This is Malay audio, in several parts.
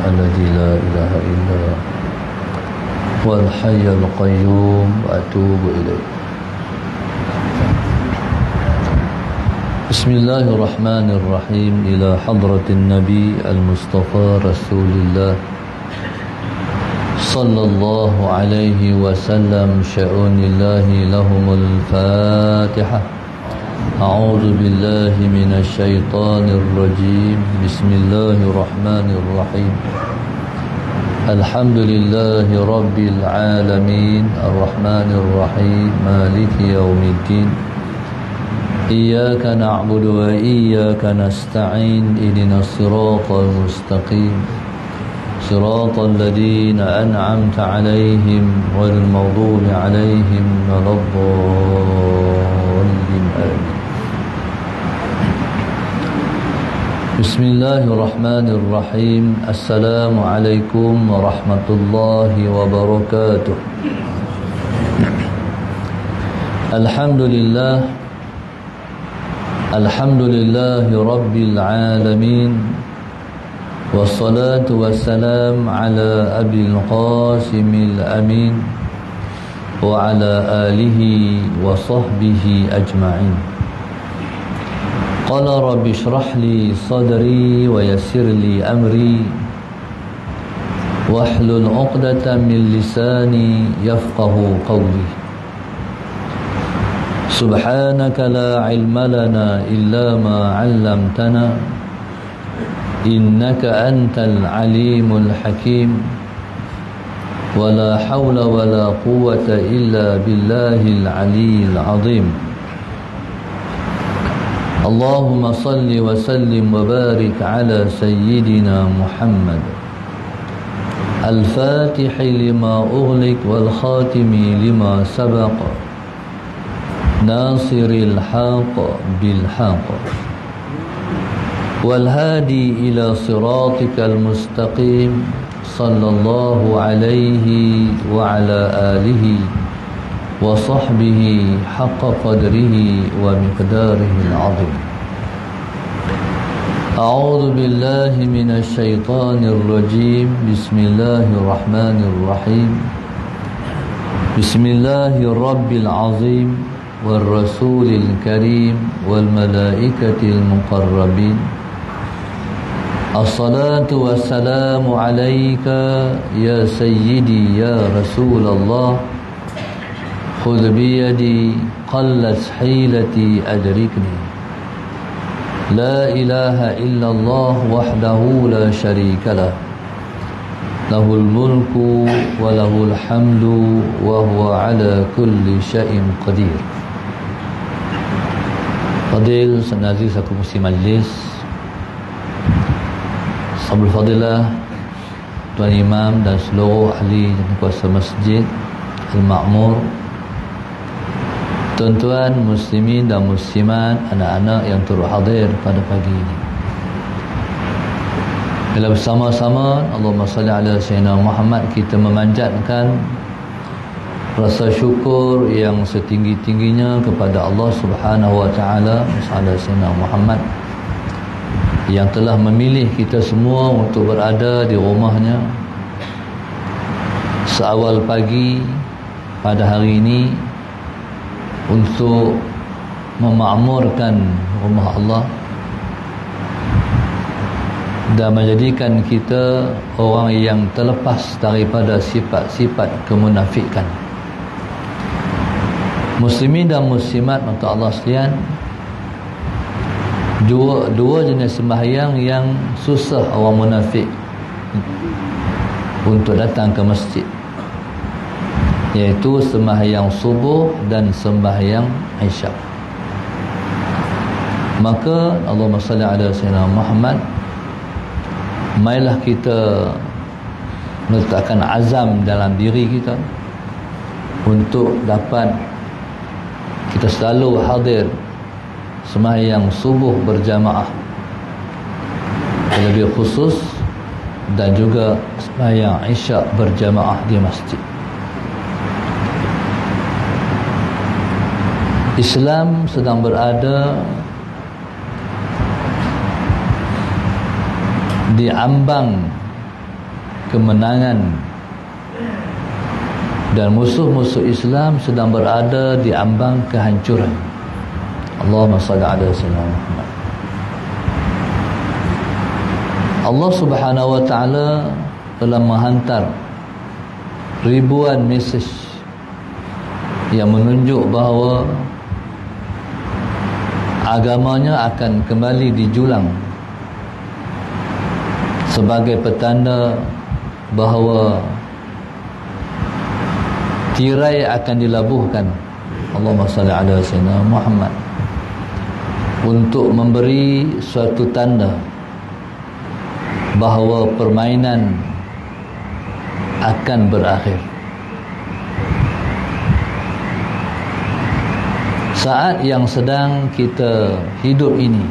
الذي لا إله إلا هو الحي القيوم وأتوب إليه. بسم الله الرحمن الرحيم. إلى حضرة النبي المصطفى رسول الله صلى الله عليه وسلم. شؤون الله لهم الفاتحة. أعوذ بالله من الشيطان الرجيم. بسم الله الرحمن الرحيم. الحمد لله رب العالمين الرحمن الرحيم مالك يوم الدين. إياك نعبد وإياك نستعين. اهدنا الصراط المستقيم صراط الذين أنعمت عليهم غير المغضوب عليهم ولا الضالين. آمين. بسم الله الرحمن الرحيم. السلام عليكم ورحمة الله وبركاته. الحمد لله رب العالمين، والصلاة والسلام على أبي القاسم الأمين وعلى آله وصحبه أجمعين. قال رب اشرح لي صدري ويسر لي أمري واحلل عقدة من لساني يفقه قولي. سبحانك لا علم لنا إلا ما علمتنا إنك أنت العليم الحكيم. ولا حول ولا قوة إلا بالله العلي العظيم. اللهم صل وسلم وبارك على سيدنا محمد الفاتح لما أغلق والخاتم لما سبق ناصر الحق بالحق والهادي إلى صراطك المستقيم صلى الله عليه وعلى آله وصحبه حق قدره ومقداره العظيم. أعوذ بالله من الشيطان الرجيم. بسم الله الرحمن الرحيم. بسم الله الرب العظيم والرسول الكريم والملائكة المقربين. الصلاة والسلام عليك يا سيدي يا رسول الله. خذ بيدي قلت حيلتي أدركني. لا إله إلا الله وحده لا شريك له. له الملك وله الحمد وهو على كل شيء قدير. Fadil Senazi Saku Musi Majlis, Sahabul Fadilah, Tuan Imam dan seluruh ahli dan kuasa masjid Al-Ma'mur, tuan-tuan muslimin dan muslimat, anak-anak yang turut hadir pada pagi ini. Bila bersama-sama Allahumma salli ala Sayyidina Muhammad, kita memanjatkan rasa syukur yang setinggi-tingginya kepada Allah Subhanahu wa taala, sallallahu Sayyidina Muhammad yang telah memilih kita semua untuk berada di rumahnya seawal pagi pada hari ini untuk memakmurkan rumah Allah dan menjadikan kita orang yang terlepas daripada sifat-sifat kemunafikan. Muslimin dan muslimat mata Allah sekalian, dua jenis sembahyang yang susah orang munafik untuk datang ke masjid, iaitu sembahyang subuh dan sembahyang isyak. Maka Allahumma salli ala Sayyidina Muhammad, marilah kita meletakkan azam dalam diri kita untuk dapat kita selalu hadir sembahyang subuh berjamaah, lebih khusus, dan juga sembahyang isyak berjamaah di masjid. Islam sedang berada di ambang kemenangan dan musuh-musuh Islam sedang berada di ambang kehancuran. Allahumma salli ala sayyidina Muhammad. Allah Subhanahu wa taala telah menghantar ribuan mesej yang menunjuk bahawa agamanya akan kembali dijulang sebagai petanda bahawa tirai akan dilabuhkan. Allahumma salli ala sayyidina Muhammad, untuk memberi suatu tanda bahawa permainan akan berakhir. Saat yang sedang kita hidup ini,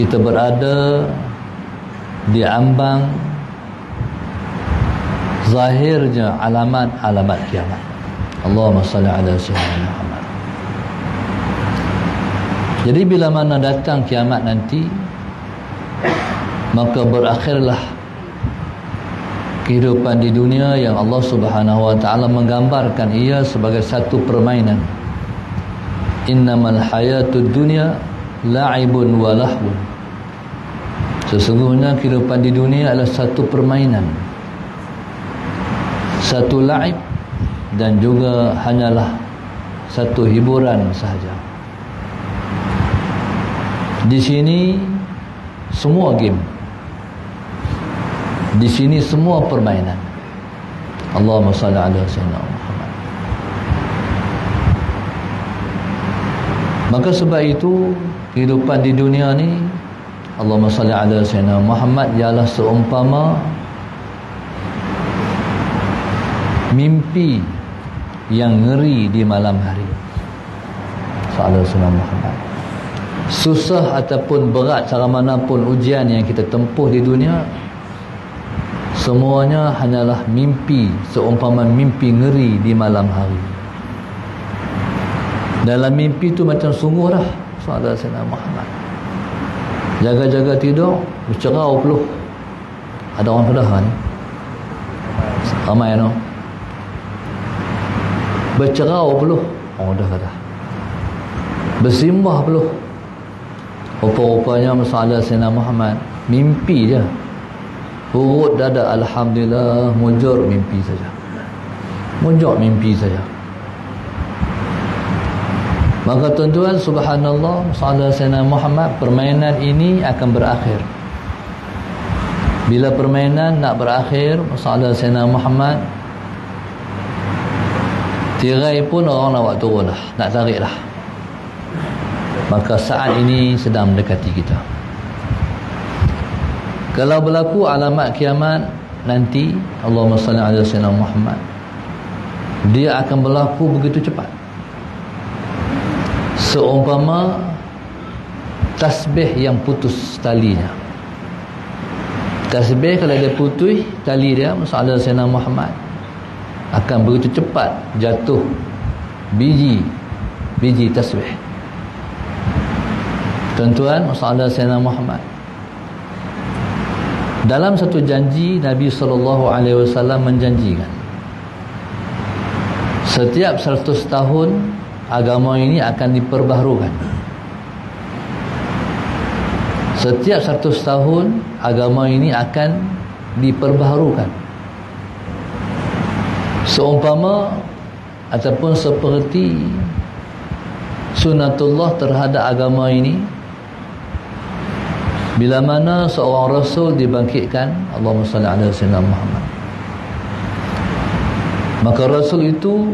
kita berada di ambang zahirnya alamat-alamat kiamat. Allahumma salli ala sayyidina Muhammad. Jadi bila mana datang kiamat nanti, maka berakhirlah kehidupan di dunia yang Allah Subhanahu wa taala menggambarkan ia sebagai satu permainan. Innamal hayatud dunya la'ibun wa lahwun. Sesungguhnya kehidupan di dunia adalah satu permainan, satu la'ib, dan juga hanyalah satu hiburan sahaja. Di sini semua game, di sini semua permainan. Allahumma salli ala sayyidina Muhammad. Maka sebab itu kehidupan di dunia ni, Allahumma salli ala sayyidina Muhammad, ialah seumpama mimpi yang ngeri di malam hari. Sallallahu alaihi wasallam. Susah ataupun berat cara manapun ujian yang kita tempuh di dunia, semuanya hanyalah mimpi, seumpama mimpi ngeri di malam hari. Dalam mimpi tu macam sungguh dah. Sallallahu alaihi wasallam Muhammad. Jaga-jaga tidur, bercerau peluh. Ada orang pedah ni? Ramai no? Bercerau peluh. Oh dah kata. Bersimbah peluh. Rupa-rupanya masalah Sayyidina Muhammad mimpi je. Urut dada, alhamdulillah, mujur mimpi saja. Mujur mimpi saja. Maka tuan-tuan, subhanallah, masalah Sayyidina Muhammad, permainan ini akan berakhir. Bila permainan nak berakhir, masalah Sayyidina Muhammad, tirai pun orang nak buat turun dah, nak tarik dah. Maka saat ini sedang mendekati kita. Kalau berlaku alamat kiamat nanti, Allahumma salli ala sayyidina Muhammad, dia akan berlaku begitu cepat, seumpama tasbih yang putus talinya. Tasbih kalau dia putus tali dia, masalah sayyidina Muhammad, akan begitu cepat jatuh biji tasbih. Tuan-tuan, masalah Sayyidina Muhammad, dalam satu janji Nabi SAW menjanjikan, setiap 100 tahun agama ini akan diperbaharukan. Setiap 100 tahun agama ini akan diperbaharukan, seumpama ataupun seperti sunatullah terhadap agama ini. Bila mana seorang Rasul dibangkitkan, Allahumma salli ala sayyidina Muhammad, maka Rasul itu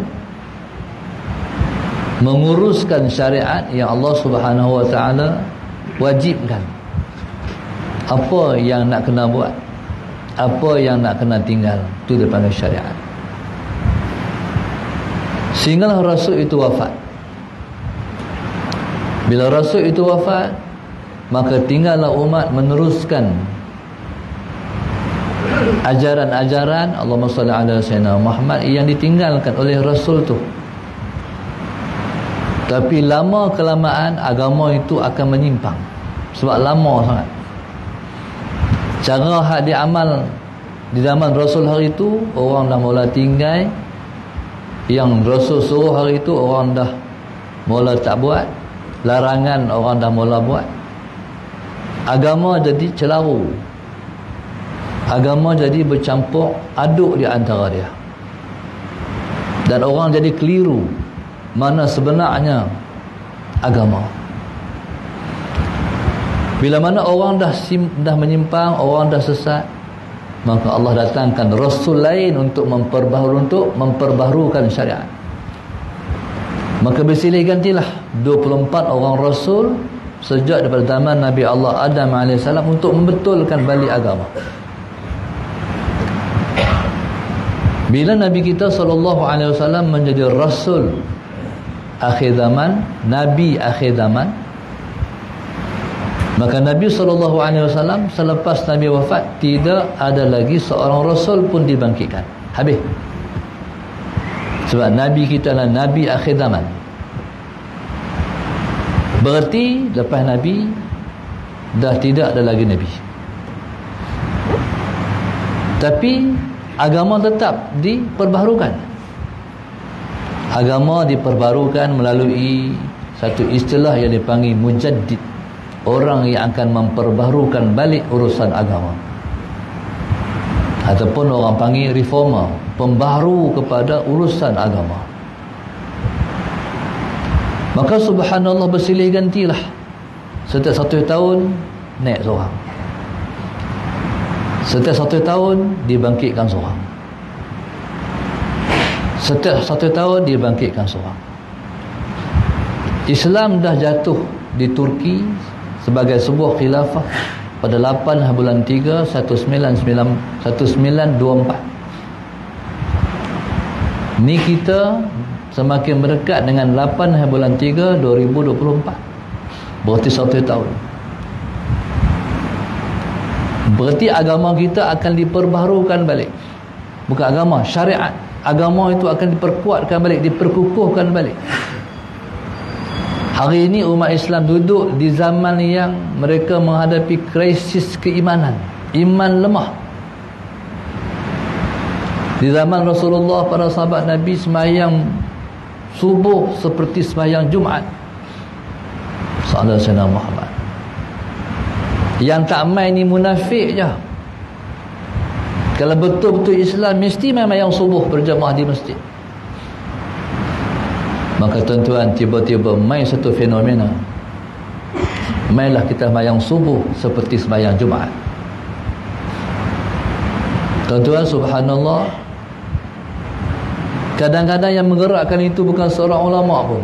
menguruskan syariat yang Allah Subhanahu wa ta'ala wajibkan. Apa yang nak kena buat, apa yang nak kena tinggal, itu dipanggil syariat. Sehinggalah Rasul itu wafat. Bila Rasul itu wafat, maka tinggallah umat meneruskan ajaran-ajaran Allahumma salli ala sayyidina Muhammad yang ditinggalkan oleh Rasul tu. Tapi lama kelamaan agama itu akan menyimpang, sebab lama sangat. Cara hak diamal di zaman Rasul hari itu, orang dah mula tinggal. Yang Rasul suruh hari itu, orang dah mula tak buat. Larangan orang dah mula buat. Agama jadi celaru. Agama jadi bercampur aduk di antara dia. Dan orang jadi keliru mana sebenarnya agama. Bila mana orang dah menyimpang, orang dah sesat, maka Allah datangkan Rasul lain untuk memperbaharukan syariat. Maka bersilih gantilah 24 orang Rasul sejak daripada zaman Nabi Allah Adam AS untuk membetulkan balik agama. Bila Nabi kita SAW menjadi Rasul akhir zaman, Nabi akhir zaman, maka Nabi SAW selepas Nabi wafat, tidak ada lagi seorang Rasul pun dibangkitkan. Habis. Sebab Nabi kita adalah Nabi akhir zaman. Berarti lepas Nabi dah tidak ada lagi Nabi. Tapi agama tetap diperbaharukan. Agama diperbaharukan melalui satu istilah yang dipanggil mujaddid. Orang yang akan memperbaharukan balik urusan agama. Ataupun orang panggil reformer, pembaharu kepada urusan agama. Maka subhanallah bersilih gantilah. Setiap 1 tahun naik seorang. Setiap 1 tahun dibangkitkan seorang. Setiap 1 tahun dibangkitkan seorang. Islam dah jatuh di Turki sebagai sebuah khilafah pada 8 bulan 3 1924. Ni kita semakin berdekat dengan 8 bulan 3 2024. Berarti 1 tahun. Berarti agama kita akan diperbaharukan balik. Bukan agama, syariat. Agama itu akan diperkuatkan balik, diperkukuhkan balik. Hari ini umat Islam duduk di zaman yang mereka menghadapi krisis keimanan. Iman lemah. Di zaman Rasulullah, para sahabat Nabi sembahyang subuh seperti sembahyang Jumaat. Sallallahu alaihi wasallam. Yang tak main ni munafik je. Kalau betul-betul Islam, mesti main yang subuh berjamaah di masjid. Maka tuan-tuan, tiba-tiba main satu fenomena. Mainlah kita sembahyang subuh seperti sembahyang Jumaat. Tuan-tuan, subhanallah, kadang-kadang yang menggerakkan itu bukan seorang ulama pun,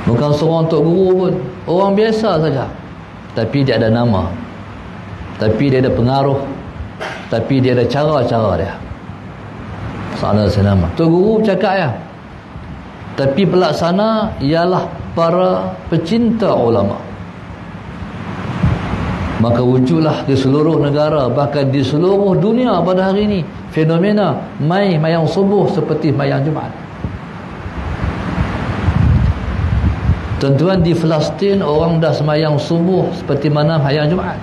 bukan seorang tok guru pun, orang biasa saja. Tapi dia ada nama, tapi dia ada pengaruh, tapi dia ada cara-cara dia. Sallallahu alaihi wasallam. Tok guru cakap ya, tapi pelaksana ialah para pecinta ulama. Maka wujudlah di seluruh negara, bahkan di seluruh dunia pada hari ini, fenomena mayang subuh seperti mayang Jumaat. Tuan-tuan, di Palestin orang dah semayang subuh seperti mana mayang Jumaat.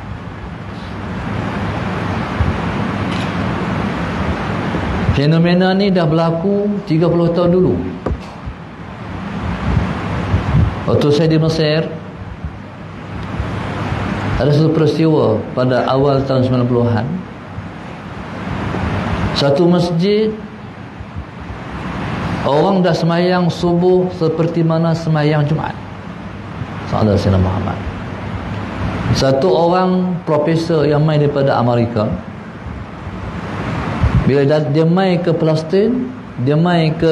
Fenomena ni dah berlaku 30 tahun dulu. Waktu saya di Mesir, ada satu peristiwa pada awal tahun 90-an. Satu masjid, orang dah semayang subuh seperti mana semayang Jumaat. Sallallahu alaihi wasallam. Satu orang profesor yang main daripada Amerika, bila dia main ke Palestin, dia main ke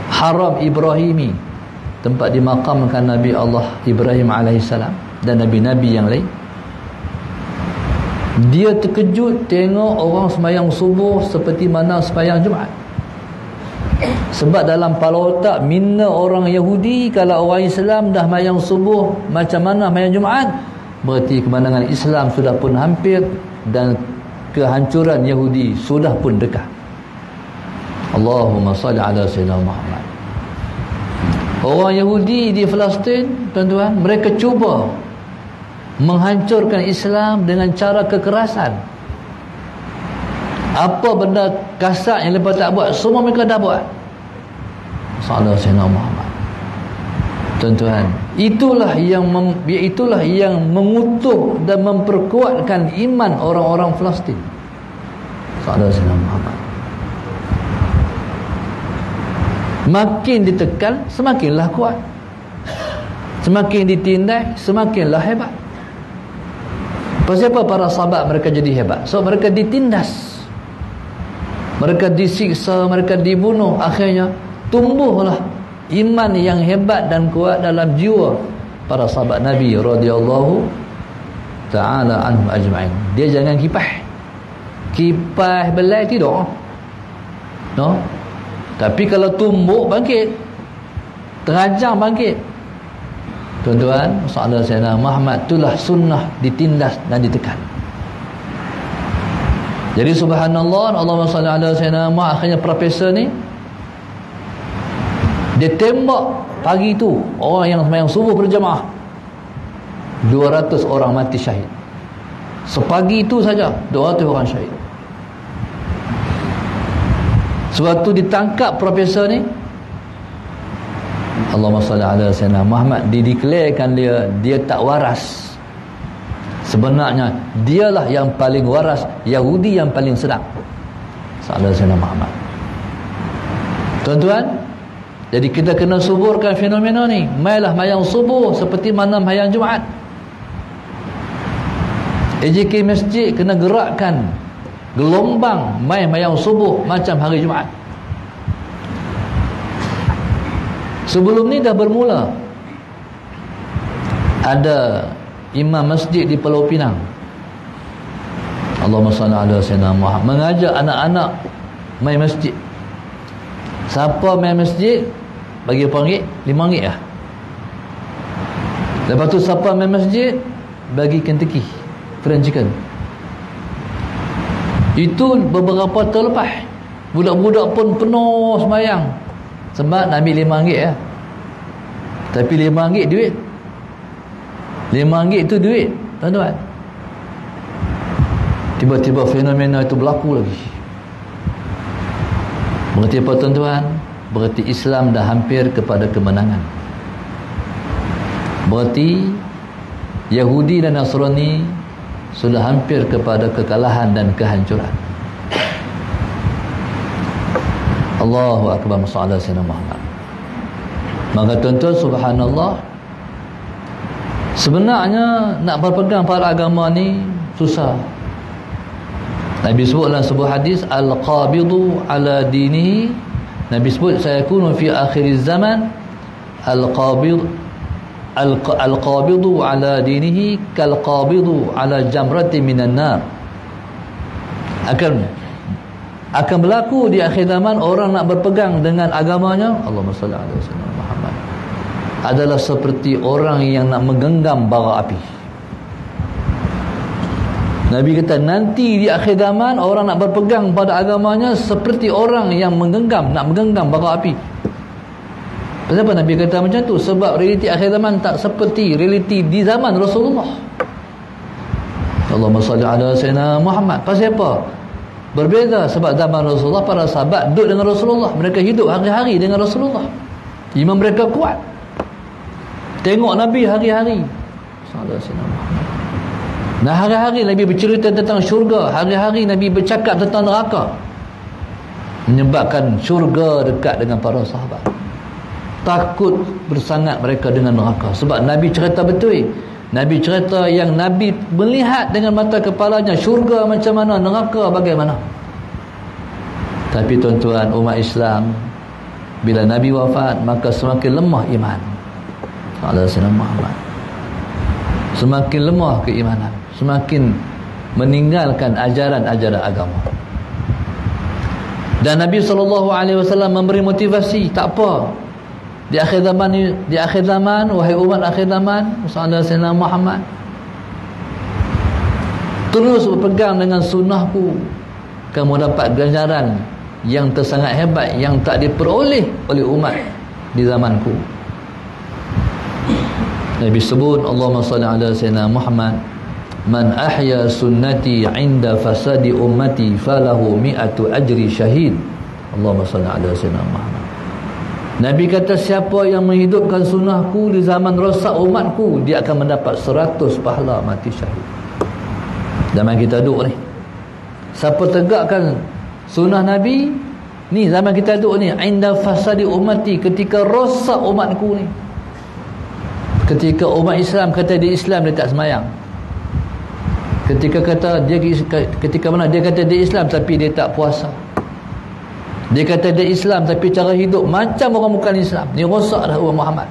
Haram Ibrahimi, tempat dimakamkan Nabi Allah Ibrahim alaihissalam dan Nabi-Nabi yang lain. Dia terkejut tengok orang sembahyang subuh seperti mana sembahyang Jumaat. Sebab dalam kepala otak minna orang Yahudi, kalau orang Islam dah sembahyang subuh macam mana sembahyang Jumaat, berarti kemenangan Islam sudah pun hampir dan kehancuran Yahudi sudah pun dekat. Allahumma salli ala sayyidina Muhammad. Orang Yahudi di Palestin, tuan-tuan, mereka cuba menghancurkan Islam dengan cara kekerasan. Apa benda kasar yang mereka tak buat, semua mereka dah buat. Sallallahu Sayyidina Muhammad. Tuan-tuan, itulah yang mengutuh dan memperkuatkan iman orang-orang Palestin. Sallallahu Sayyidina Muhammad. Makin ditekan, semakinlah kuat. Semakin ditindas, semakinlah hebat. Pasal apa para sahabat mereka jadi hebat? So mereka ditindas, mereka disiksa, mereka dibunuh. Akhirnya tumbuhlah iman yang hebat dan kuat dalam jiwa para sahabat Nabi radhiyallahu ta'ala anhum ajma'in. Dia jangan kipas belai tidur, no? Tapi kalau tumbuk bangkit, terajang bangkit. Tuan-tuan, sallallahu alaihi wasallam Muhammad, itulah sunnah ditindas dan ditekan. Jadi subhanallah, Allahumma salli ala sayyidina Muhammad. Akhirnya profesor ni dia tembak pagi tu orang yang sembahyang subuh berjemaah, 200 orang mati syahid. Sepagi itu saja 200 orang syahid. Sewaktu ditangkap profesor ni, Allahumma salli ala sayyidina Muhammad, dideklarkan dia tak waras. Sebenarnya dialah yang paling waras, Yahudi yang paling sedap. Sallallahu alaihi wasallam Muhammad. Tuan-tuan, jadi kita kena suburkan fenomena ni. Mailah mayang subuh seperti mana mayang Jumaat. AJK Masjid kena gerakkan gelombang mayang subuh macam hari Jumaat. Sebelum ni dah bermula. Ada imam masjid di Pulau Pinang, Allahumma salli ala sayyidina Muhammad, mengajak anak-anak main masjid. Siapa main masjid bagi berapa ringgit? 5 ringgit lah. Lepas tu siapa main masjid bagi Kentucky Fried Chicken. Itu beberapa tahun lepas, budak-budak pun penuh sembahyang sebab nak ambil 5 ringgit lah. Tapi 5 ringgit duit, 5 ringgit itu duit, tuan-tuan. Tiba-tiba fenomena itu berlaku lagi. Berarti apa, tuan-tuan? Berarti Islam dah hampir kepada kemenangan. Berarti Yahudi dan Nasrani sudah hampir kepada kekalahan dan kehancuran. Allahu akbar, sallallahu alaihi Muhammad. Maka tuan-tuan, subhanallah, sebenarnya nak berpegang pada agama ni susah. Nabi sebut dalam sebuah hadis, al-qabidu ala dinihi. Nabi sebut, sayakunu fi akhir zaman al-qabidu ala dinihi kal-qabidu ala jamrati minan nar. Akan berlaku di akhir zaman, orang nak berpegang dengan agamanya, Allahumma salli ala sayyidina Muhammad, adalah seperti orang yang nak menggenggam bara api. Nabi kata nanti di akhir zaman orang nak berpegang pada agamanya seperti orang yang nak menggenggam bara api. Kenapa Nabi kata macam tu? Sebab realiti akhir zaman tak seperti realiti di zaman Rasulullah. Allahumma salli ala sayyidina Muhammad. Pasal apa? Berbeza. Sebab zaman Rasulullah, para sahabat duduk dengan Rasulullah, mereka hidup hari-hari dengan Rasulullah, iman mereka kuat, tengok Nabi hari-hari. Sallallahu alaihi wasallam. Nah, hari-hari Nabi bercerita tentang syurga, hari-hari Nabi bercakap tentang neraka, menyebabkan syurga dekat dengan para sahabat. Takut bersangat mereka dengan neraka. Sebab Nabi cerita betul. Nabi cerita yang Nabi melihat dengan mata kepalanya syurga macam mana, neraka bagaimana. Tapi tuan-tuan, umat Islam bila Nabi wafat, maka semakin lemah iman. Allah Muhammad, semakin lemah keimanan, semakin meninggalkan ajaran-ajaran agama. Dan Nabi SAW memberi motivasi, tak apa, di akhir zaman, wahai umat akhir zaman, Sayyidina Muhammad, terus berpegang dengan sunnahku, kamu dapat ganjaran yang tersangat hebat yang tak diperoleh oleh umat di zamanku. Nabi sebut, Allahumma salli ala sayyidina Muhammad, man ahya sunnati 'inda fasadi ummati falahu mi'atu ajri syahid. Allahumma salli ala sayyidina Muhammad. Nabi kata, siapa yang menghidupkan sunnahku di zaman rosak umatku, dia akan mendapat 100 pahala mati syahid. Zaman kita duduk ni, siapa tegakkan sunnah Nabi ni, zaman kita duduk ni, 'inda fasadi ummati, ketika rosak umatku ni, ketika umat Islam kata dia Islam, dia tak semayang. Ketika mana dia kata dia Islam tapi dia tak puasa. Dia kata dia Islam tapi cara hidup macam orang bukan Islam. Ni rosak dah umat Muhammad.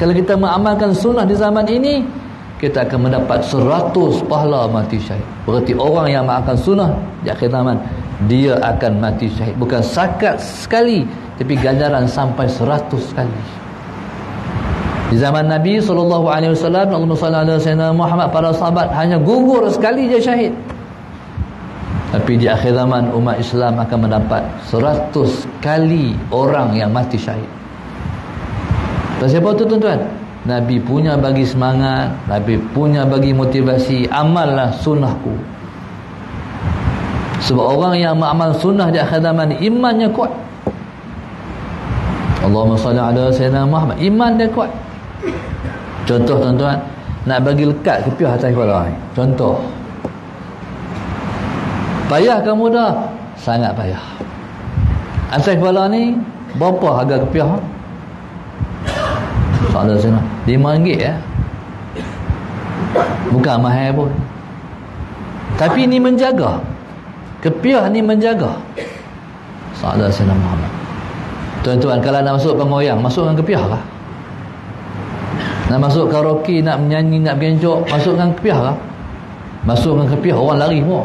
Kalau kita mengamalkan sunnah di zaman ini, kita akan mendapat 100 pahala mati syahid. Berarti orang yang mengamalkan sunnah di akhir zaman, dia akan mati syahid. Bukan sakat sekali, tapi ganjaran sampai 100 kali. Di zaman Nabi SAW, Allahumma salli ala sayyidina Muhammad, para sahabat hanya gugur sekali je syahid. Tapi di akhir zaman umat Islam akan mendapat 100 kali orang yang mati syahid. Dan siapa tu tuan-tuan? Nabi punya bagi semangat, Nabi punya bagi motivasi, amallah sunnahku. Sebab orang yang mengamal sunnah di akhir zaman imannya kuat. Allahumma salli ala sayyidina Muhammad, iman dia kuat. Contoh tuan-tuan, nak bagi lekat kepiah atas kepala ni. Contoh, payah ke mudah? Sangat payah. Atas kepala ni berapa harga kepiah? Soalan sana RM5 ya. Bukan mahal pun. Tapi ni menjaga. Kepiah ni menjaga. Soalan sana Muhammad. Tuan-tuan, kalau nak masuk pengoyang, masuk dengan kepiah kah? Nak masuk karaoke, nak menyanyi, nak berenjok, masuk dengan kepiah kah? Masuk dengan kepiah, orang lari semua.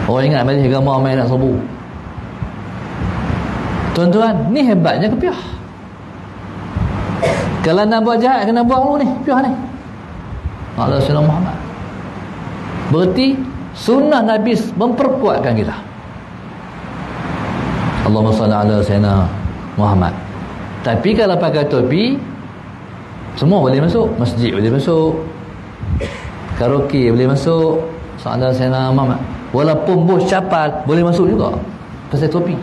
Orang ingat balik agama main nak serbu. Tuan-tuan, ni hebatnya kepiah. Kalau nak buat jahat, kena buang dulu ni kepiah ni. Allah Rasulullah Muhammad. Berarti sunnah Nabi memperkuatkan kita. Allahumma salli ala sayyidina Muhammad. Tapi kalau pakai topi, semua boleh masuk. Masjid boleh masuk, karaoke boleh masuk, sallallahu alaihi wasallam. Walaupun bos capal boleh masuk juga pasal topi.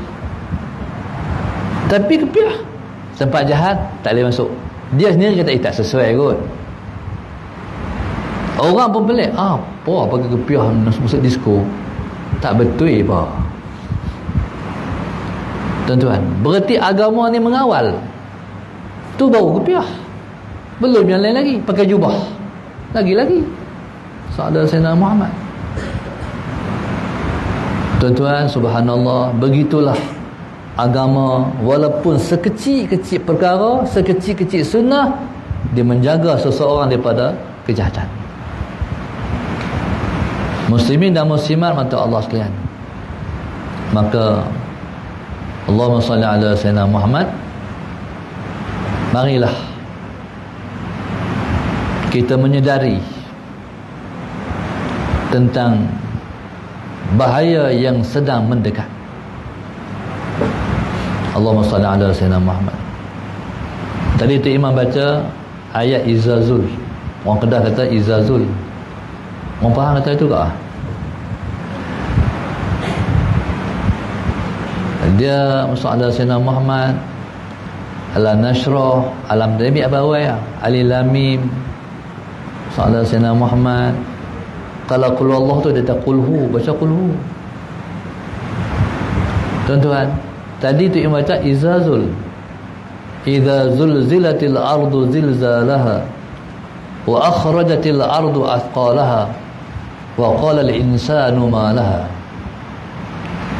Tapi kepiah, tempat jahat tak boleh masuk. Dia sendiri kata tak sesuai kot. Orang pun pelik, apa pakai kepiah masuk disco? Tak betul apa. Tuan-tuan, berarti agama ni mengawal. Tu baru kepiah. Belum yang lain lagi, pakai jubah. Lagi-lagi. Sahadat Sayyidina Muhammad. Tuan-tuan, subhanallah, begitulah agama. Walaupun sekecil-kecil perkara, sekecil-kecil sunnah, dia menjaga seseorang daripada kejahatan. Muslimin dan muslimat mata Allah sekalian. Maka Allahumma salli ala sayyidina Muhammad. Marilah kita menyedari tentang bahaya yang sedang mendekat. Allahumma salli ala sayyidina Muhammad. Tadi tu imam baca ayat izazul. Orang Kedah kata izazul. Orang Pahang kata itu tak? Dia masalah sayyidina Muhammad, alam nasrah, alam Nabi abawai, alif lam mim, masalah sayyidina Muhammad. Kalau qul Allah tu dia tak qulhu, baca qulhu. Tuan-tuan, tadi tu yang baca izazul. Idza zulzilatil ardu zilzalaha wa akhrajatil ardu athqalaha wa qala al insanu ma laha.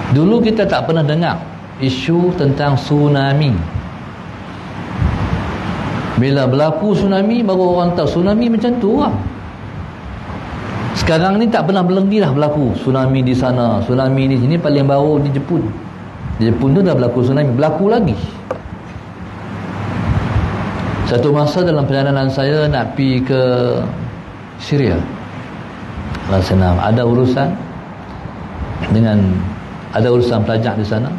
Dulu kita tak pernah dengar isu tentang tsunami. Bila berlaku tsunami, baru orang tahu tsunami macam tu lah. Sekarang ni tak pernah berhenti dah berlaku tsunami di sana, tsunami di sini. Paling baru di Jepun. Di Jepun tu dah berlaku tsunami, berlaku lagi. Satu masa dalam perjalanan saya nak pergi ke Syria, ada urusan pelajar di sana.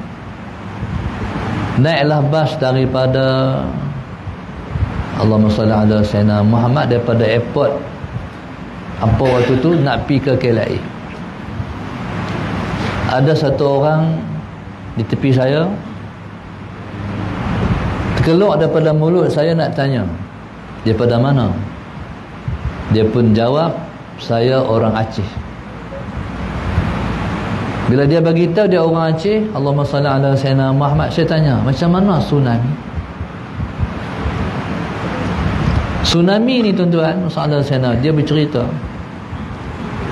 Naiklah bas daripada Allahumma salli ala Sayyidina Muhammad daripada airport apa waktu tu nak pergi ke KLIA. Ada satu orang di tepi saya terkeluar daripada mulut saya nak tanya, daripada mana? Dia pun jawab, saya orang Aceh. Bila dia bagi tahu dia orang Aceh, Allahumma salli ala Sayyidina Muhammad, saya tanya, macam mana tsunami? Tsunami ni tuan-tuan, masalah Sayyidina, dia bercerita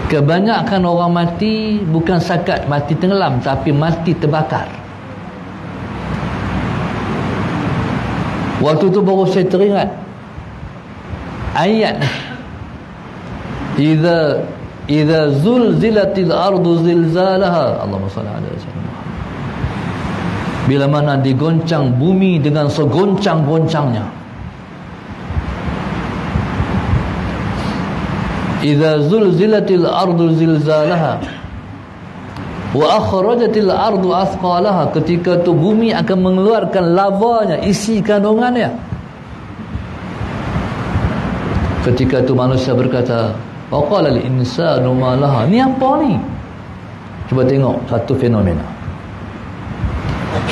kebanyakan orang mati bukan sakat mati tenggelam, tapi mati terbakar. Waktu tu baru saya teringat ayat ni, idza zulzilatil ardu zilzalaha, Allahumma salli ala sayyidina Muhammad, bila mana digoncang bumi dengan segoncang-goncangnya. Idza zulzilatil ardu zilzalaha wa akhrajatil ardu athqalaha, ketika tu bumi akan mengeluarkan lavanya, isi kandungannya. Ketika tu manusia berkata, waqala lil insanu ma laha, ni apa ni? Cuba tengok satu fenomena.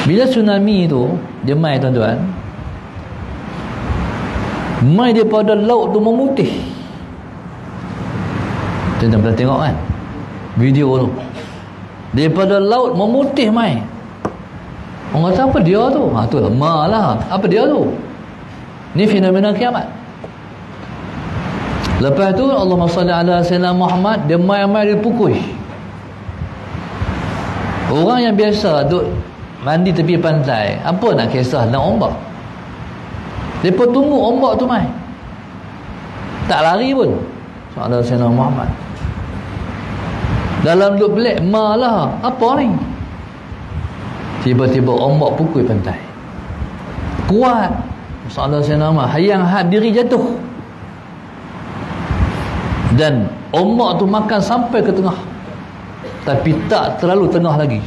Bila tsunami tu dia mai tuan-tuan, mai daripada laut tu memutih. Tuan-tuan pernah tengok kan video tu, daripada laut memutih mai. Orang kata apa dia tu? Tu lah malah apa dia tu? Ni fenomena kiamat. Lepas tu Allahumma salli ala Sayyidina Muhammad, dia mai dipukul. Orang yang biasa duk mandi tepi pantai, apa nak kisah nak ombak? Depa tunggu ombak tu mai, tak lari pun. Sallallahu Sayyidina Muhammad dalam duk pelik, malah apa ni? Tiba-tiba ombak pukul pantai kuat. Sallallahu Sayyidina Muhammad hayang diri jatuh, dan ombak tu makan sampai ke tengah, tapi tak terlalu tengah lagi.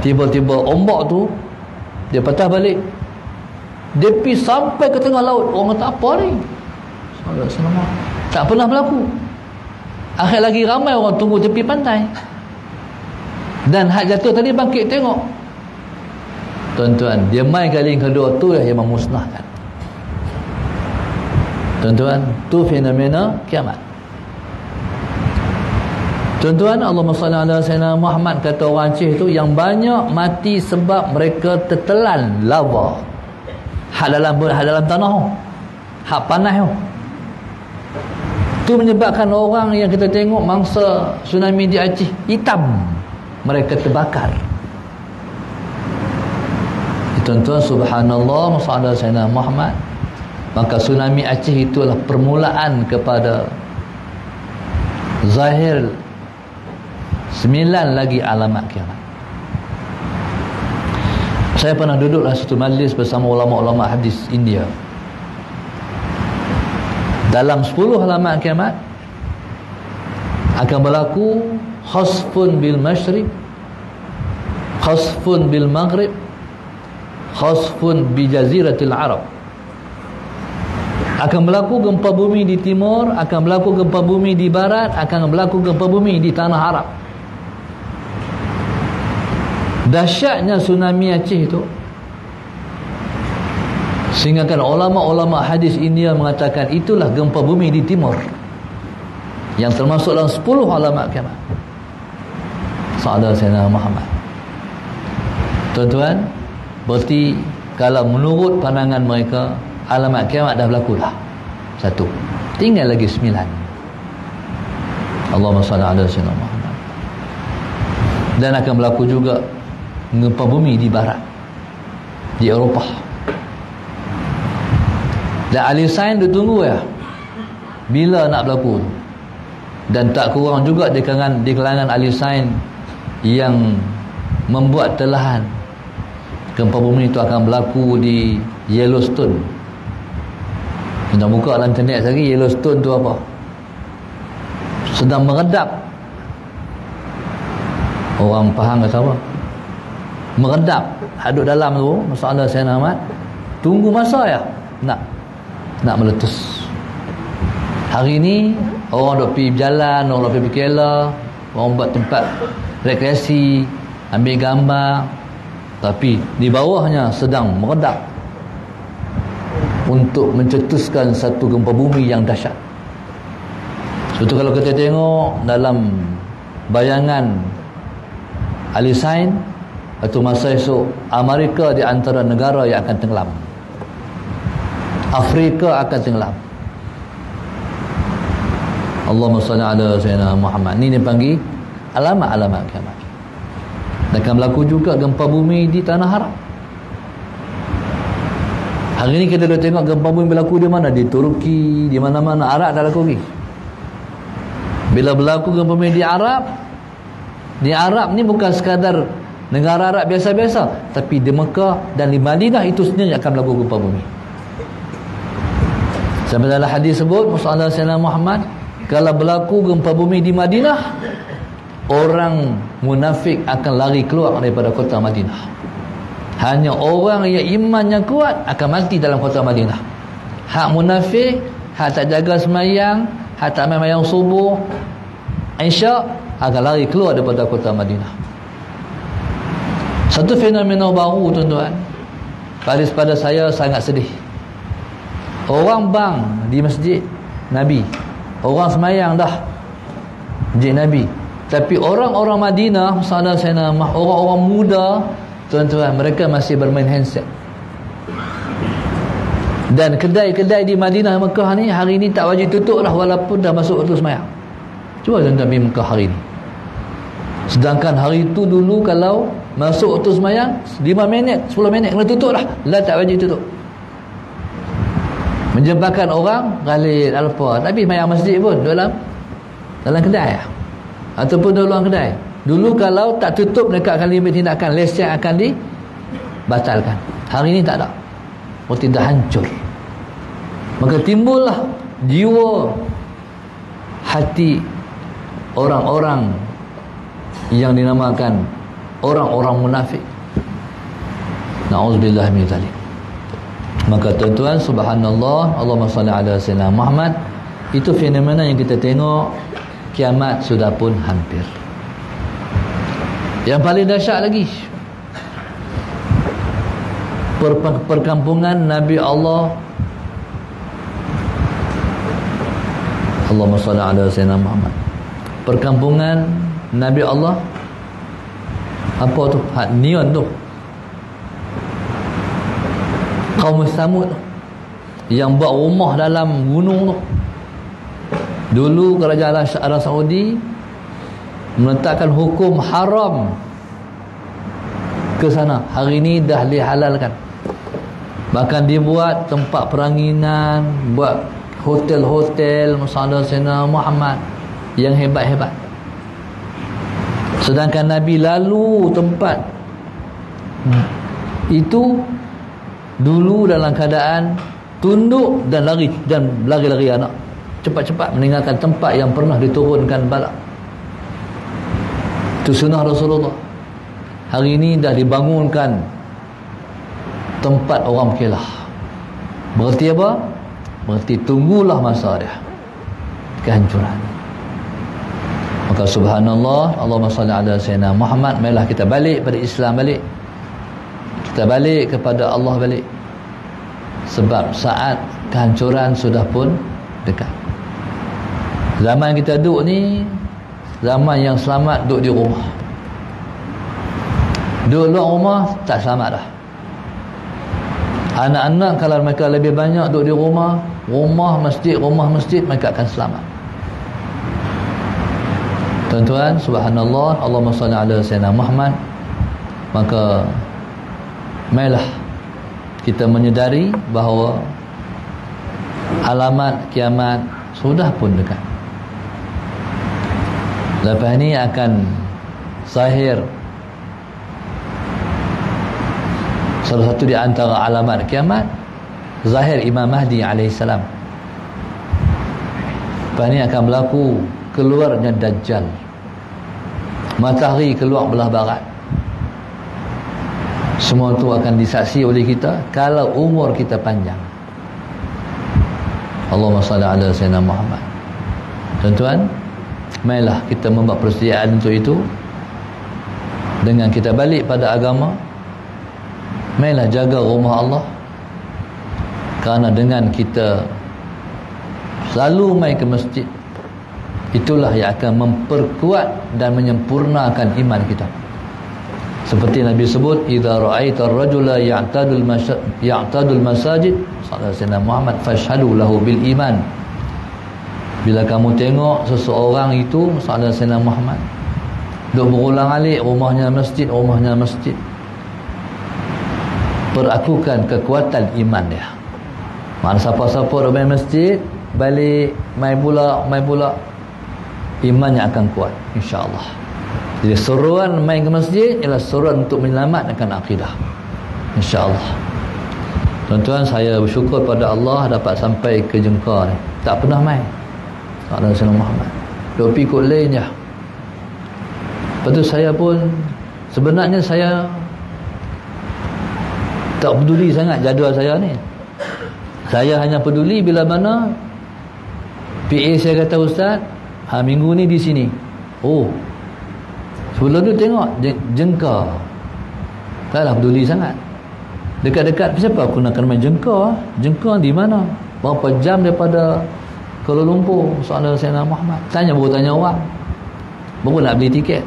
Tiba-tiba ombak tu dia patah balik, dia pergi sampai ke tengah laut. Orang kata apa ni? Sallallahu Alaihi Wasallam, tak pernah berlaku. Akhir lagi ramai orang tunggu tepi pantai, dan hak jatuh tadi bangkit tengok. Tuan-tuan, dia mai kali yang kedua tu yang memusnahkan. Tuan-tuan, tu fenomena kiamat. Tuan-tuan, Allahumma salli ala Sayyidina Muhammad, kata orang Aceh tu yang banyak mati sebab mereka tertelan lava. Hak dalam tanah tu, hak panas tu. Tu menyebabkan orang yang kita tengok mangsa tsunami di Aceh hitam, mereka terbakar. Tuan-tuan, subhanallah, masalah Sayyidina Muhammad. Maka tsunami Aceh itulah permulaan kepada zahir 9 lagi alamat kiamat. Saya pernah duduk dalam satu majlis bersama ulama-ulama hadis India. Dalam 10 alamat kiamat akan berlaku khasfun bil masyriq, khasfun bil maghrib, khasfun bi jaziratil Arab. Akan berlaku gempa bumi di timur, akan berlaku gempa bumi di barat, akan berlaku gempa bumi di tanah Arab. Dahsyatnya tsunami Aceh itu, sehingga kan ulama-ulama hadis India mengatakan itulah gempa bumi di timur, yang termasuk dalam 10 alamat kiamat. Sallallahu Sayyidina Muhammad. Tuan-tuan, berarti kalau menurut pandangan mereka, alamat kiamat dah berlaku dah. 1, tinggal lagi 9. Allahumma salli ala Sayyidina Muhammad. Dan akan berlaku juga gempa bumi di barat, di Eropah. Dan ahli sains dia tunggu bila nak berlaku. Dan tak kurang juga di kalangan ahli sains yang membuat telahan gempa bumi itu akan berlaku di Yellowstone. Kita buka dalam internet lagi, Yellowstone tu apa? Sedang meredap. Orang faham kata apa? Meredap. Hadut dalam tu, masalah saya nama, tunggu masa nak nak meletus. Hari ni orang duk pergi berjalan, orang duk pergi kela, orang buat tempat rekreasi, ambil gambar, tapi di bawahnya sedang meredak untuk mencetuskan satu gempa bumi yang dahsyat. Sebab tu kalau kita tengok dalam bayangan ahli sains, atau masa esok Amerika di antara negara yang akan tenggelam, Afrika akan tenggelam. Allahumma salli ala sayyidina Muhammad. Ini dipanggil alamat-alamat kiamat. Dan akan berlaku juga gempa bumi di tanah haram. Hari ni kita dah tengok gempa bumi berlaku di mana? Di Turki, di mana-mana. Arab dah laku lagi. Bila berlaku gempa bumi di Arab ni bukan sekadar negara Arab biasa-biasa, tapi di Mekah dan di Madinah itu sendiri akan berlaku gempa bumi. Sampai dalam hadis sebut Muhammad sallallahu Muhammad, kalau berlaku gempa bumi di Madinah, orang munafik akan lari keluar daripada kota Madinah. Hanya orang yang imannya kuat akan mati dalam kota Madinah. Hak munafik, hak tak jaga semayang, hak tak semayang subuh, Isyak, akan lari keluar daripada kota Madinah. Satu fenomena baru tuan-tuan, pada saya sangat sedih. Orang bang di masjid Nabi, orang semayang dah masjid Nabi, tapi orang-orang Madinah, orang-orang muda tuan-tuan, mereka masih bermain handset. Dan kedai-kedai di Madinah, Mekah ni hari ni tak wajib tutup lah, walaupun dah masuk waktu semayang. Cuba tuan-tuan pergi Mekah hari ni. Sedangkan hari tu dulu kalau masuk waktu semayang 5 minit, 10 minit kena tutup lah tak wajib tutup. Menyebabkan orang galit alpa, tapi semayang masjid pun dalam kedai ataupun dalam kedai. Dulu kalau tak tutup, mereka akan limit tindakan, lesen akan dibatalkan. Hari ini tak ada. Tidak hancur. Maka timbullah jiwa hati orang-orang yang dinamakan orang-orang munafik. Na'udzubillah min dzalik. Maka tuan-tuan, subhanallah, Allahumma salli ala sayyidina Muhammad, itu fenomena yang kita tengok, kiamat sudah pun hampir. Yang paling dahsyat lagi, perkampungan Nabi Allah, Allahumma salli ala sayyidina Muhammad, perkampungan Nabi Allah, apa tu? Neon tu, kaum Samud tu, yang buat rumah dalam gunung tu. Dulu kerajaan Arab Saudi menetapkan hukum haram ke sana. Hari ini dah dihalalkan. Bahkan dibuat tempat peranginan, buat hotel-hotel Sayyidina Muhammad yang hebat-hebat. Sedangkan Nabi lalu tempat itu dulu dalam keadaan tunduk dan lari anak, cepat-cepat meninggalkan tempat yang pernah diturunkan bala. Itu sunnah Rasulullah. Hari ini dah dibangunkan tempat orang berkelah. Berarti apa? Berarti tunggulah masa dia kehancuran. Maka subhanallah, Allahumma salli ala sayyidina Muhammad. Marilah kita balik pada Islam balik. Kita balik kepada Allah balik. Sebab saat kehancuran sudah pun dekat. Zaman kita duduk ni zaman yang selamat duduk di rumah. Duduk luar rumah tak selamat dah. Anak-anak kalau mereka lebih banyak duduk di rumah masjid, mereka akan selamat. Tuan-tuan, subhanallah, Allahumma salli ala sayyidina Muhammad. Maka marilah kita menyedari bahawa alamat kiamat sudah pun dekat. Lepas ini akan zahir salah satu di antara alamat kiamat, zahir Imam Mahdi alaihissalam. Lepas ini akan berlaku keluarnya Dajjal. Matahari keluar belah barat. Semua itu akan disaksi oleh kita kalau umur kita panjang. Allahumma salli ala Sayyidina Muhammad. Tuan-tuan, marilah kita membuat persediaan untuk itu. Dengan kita balik pada agama, marilah jaga rumah Allah. Kerana dengan kita selalu mai ke masjid, itulah yang akan memperkuat dan menyempurnakan iman kita. Seperti Nabi sebut, idza ra'aita ar-rajula ya'tadul masajid, sallallahu alaihi Muhammad, fashhadu lahu bil iman. Bila kamu tengok seseorang itu, sallallahu alaihi Muhammad, duk berulang-alik rumahnya masjid, perakukan kekuatan iman dia. Mana siapa-siapa duk main masjid, balik main pula, imannya akan kuat, insya-Allah. Jadi seruan main ke masjid ialah seruan untuk menyelamatkan akidah, insya-Allah. Tuan-tuan, saya bersyukur pada Allah dapat sampai ke Jengka ni. Tak pernah main. Sallallahu alaihi Muhammad. Duk pergi ikut lain je. Lepas tu saya pun sebenarnya saya tak peduli sangat jadual saya ni. Saya hanya peduli bila mana PA saya kata, ustaz, minggu ni di sini. Oh, sebelum tu tengok Jengka. Taklah peduli sangat. Dekat-dekat, siapa aku nak main Jengka? Jengka di mana? Berapa jam daripada Kuala Lumpur? Soalan Sayyidina Muhammad. Baru tanya orang. Baru nak beli tiket.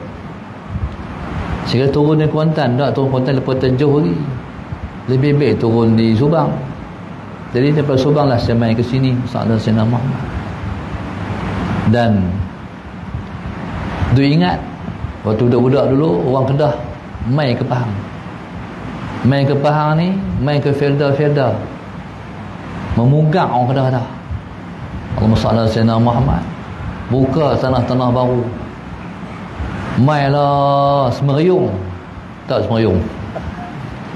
Saya kata turun di Kuantan. Tak, turun Kuantan lepas Johor lagi. Lebih baik turun di Subang. Jadi daripada Subang lah saya main ke sini. Soalan Sayyidina Muhammad. Dan tu ingat waktu budak-budak dulu, orang Kedah main ke Pahang. Main ke Pahang ni, main ke Felda, memugak orang Kedah dah. Allahumma salli ala Sayyidina Muhammad. Buka tanah-tanah baru. Mainlah Semerayung. Tak Semerayung.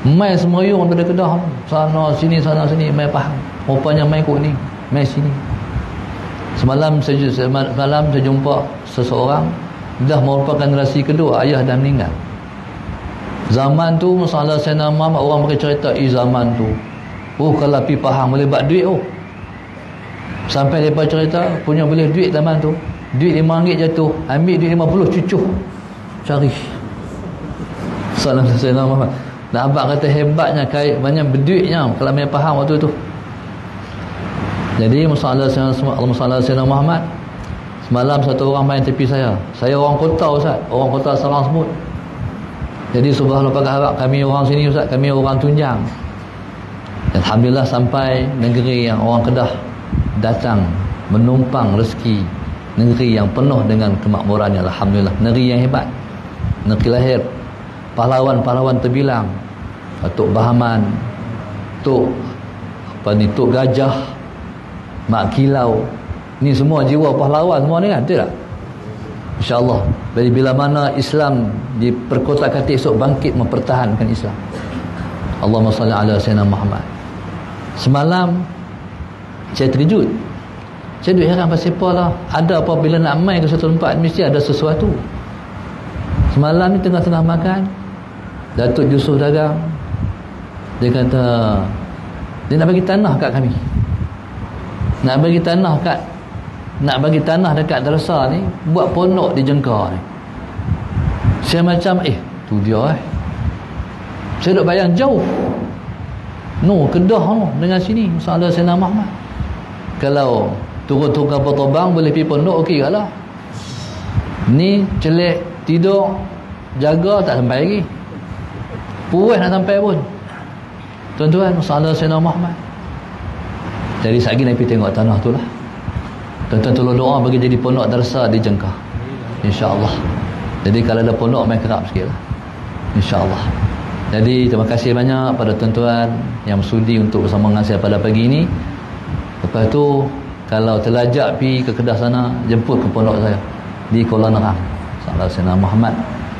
Main Semerayung daripada Kedah. Sana sini, main Pahang. Rupanya main kot ni, main sini. Semalam saya jumpa seseorang, dah merupakan generasi kedua, ayah dah meninggal. Zaman tu masalah Sayyidina Muhammad, orang pakai cerita zaman tu, kalau pergi Pahang boleh buat duit. Sampai mereka cerita punya boleh duit zaman tu, duit RM5 jatuh, ambil duit 50 cucuh cari. Salam Sayyidina Muhammad. Dan abang kata hebatnya kait banyak berduitnya kalau main Pahang waktu tu. Jadi masalah Sayyidina Muhammad, semalam satu orang main tepi saya orang kota, ustaz, orang kota Sarang Semut. Jadi subhanallah, pakai harap kami orang sini, ustaz, kami orang Tunjang. Alhamdulillah sampai negeri yang orang Kedah datang menumpang rezeki, negeri yang penuh dengan kemakmurannya. Alhamdulillah, negeri yang hebat, negeri lahir pahlawan-pahlawan terbilang. Tok Bahaman, Tok Gajah, Mak Kilau, ni semua jiwa pahlawan semua ni kan, betul tak? InsyaAllah. Jadi bila mana Islam di perkotak-katik esok bangkit mempertahankan Islam. Allahumma salli ala Sayyidina Muhammad. Semalam saya terkejut. Saya duduk heran pasal apa lah. Ada apa bila nak main ke satu tempat mesti ada sesuatu. Semalam ni tengah-tengah makan, Datuk Yusuf dagang, dia kata dia nak bagi tanah kat kami. Nak bagi tanah dekat Darsa ni, buat pondok di Jengka ni. Saya macam tu dia saya duk bayang jauh. Kedah dengan sini masalah Sayyidina Muhammad. Kalau turun kapal terbang boleh pergi pondok, okey lah. Ni celik tidur jaga tak sampai lagi. Puas nak sampai pun. Tuan-tuan, masalah Sayyidina Muhammad. Jadi sekali lagi nak pergi tengok tanah tu lah. Tuan-tuan tolong doa bagi jadi pondok Darsa di Jengka, InsyaAllah. Jadi kalau ada pondok main kerap sikit lah, InsyaAllah. Jadi terima kasih banyak pada tuan-tuan yang sudi untuk bersama dengan saya pada pagi ini. Lepas tu kalau terlajak pergi ke Kedah sana, jemput ke pondok saya di Kuala Nerang. Salam Sayyidina Muhammad.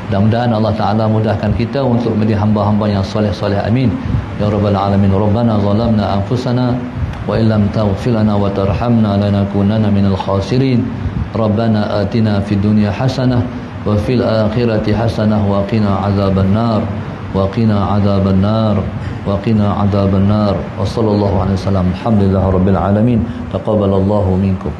Mudah-mudahan Allah Ta'ala mudahkan kita untuk menjadi hamba-hamba yang soleh-soleh. Amin ya rabbal alamin. Rabbana zalamna anfusana wa illam taghfir lana wa tarhamna lanakunanna minal khasirin. Rabbana atina fid dunya hasanah wa fil akhirati hasanah wa qina azaban nar. wa qina adzabannar. Wa sallallahu alaihi wasallam. Alhamdulillahirabbil alamin. Taqabbalallahu minkum.